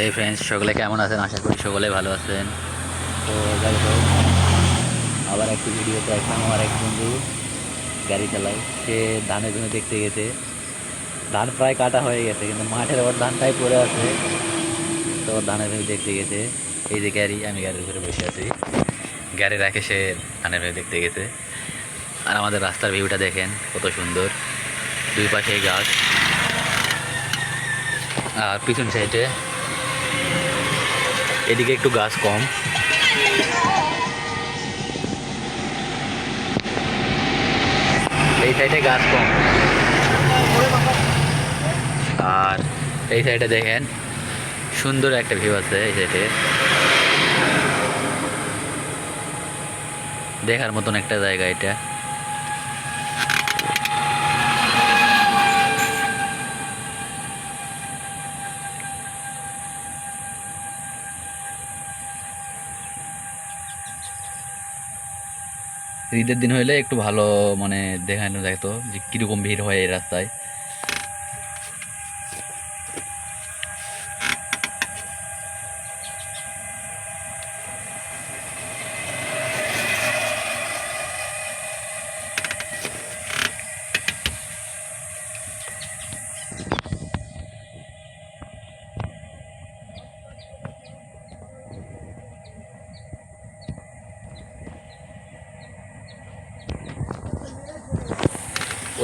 এই ফ্রেন্ডস, সকলে কেমন আছেন? আশা করি সকলে ভালো আছেন। তো যাই হোক, আবার একটি ভিডিওতে আসলাম। আমার এক বন্ধু গাড়ি চালায়, সে ধানের জন্য দেখতে গেছে। ধান প্রায় কাটা হয়ে গেছে, কিন্তু মাঠের ওর ধানটাই পড়ে আছে। তো ওর ধানের জমি দেখতে গেছে। এই যে গাড়ি, আমি গাড়ির উপরে বসে আছি। গাড়ি রাখে সে ধানের জমি দেখতে গেছে। আর আমাদের রাস্তার ভিউটা দেখেন কত সুন্দর, দুই পাশে গাছ। আর পিছন সাইডে এদিকে একটু গাছ কম। এই সাইডে গাছ কম। আর এই সাইডে দেখেন সুন্দর একটা ভিউ আছে। এই সাইডে দেখার মতন একটা জায়গা এটা। ঈদের দিন হইলে একটু ভালো মানে দেখানো যেত যে কিরকম ভিড় হয় এই রাস্তায়।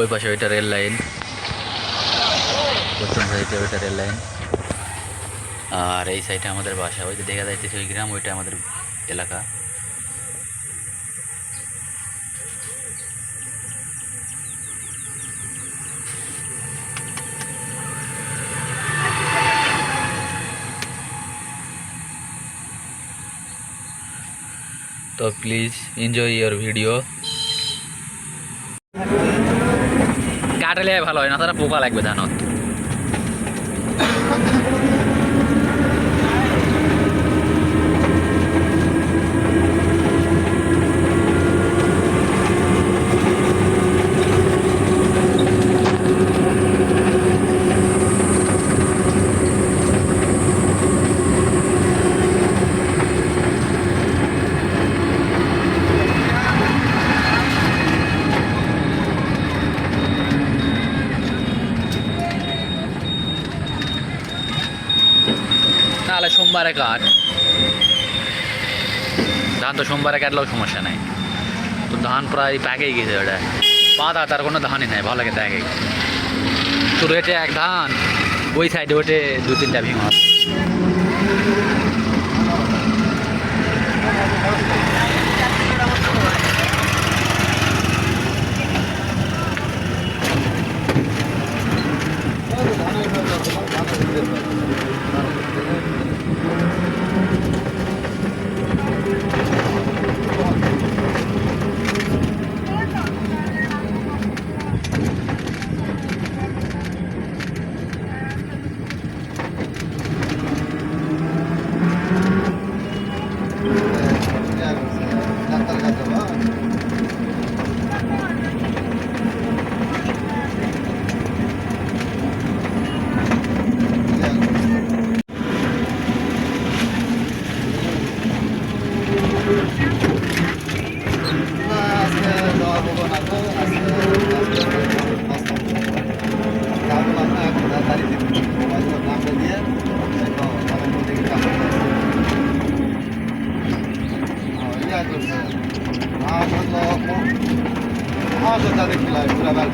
ওই পাশে ওইটা রেল লাইন, পশ্চিম সাইডে ওইটা রেল লাইন। আর এই সাইডে আমাদের বাসা, ওই যে দেখা যাইতেছে ওই গ্রাম, ওইটা আমাদের এলাকা। তো প্লিজ এনজয় ইয়োর ভিডিও। কাটলে ভালো হয় না, তারা পোকা লাগবে ধানত। তাহলে সোমবারে কাট, ধান তো সোমবারে কাটলেও সমস্যা নাই। তো ধান প্রায় প্যাকেই গেছে, ওটা পাতা তার কোনো ধানই নাই, ভালো লাগে প্যাকে। শুরু হয়েছে এক ধান, ওই সাইডে ওঠে দু তিনটা ভিঙ। हाँ तो ज़्यादा खिलाए पूरा बार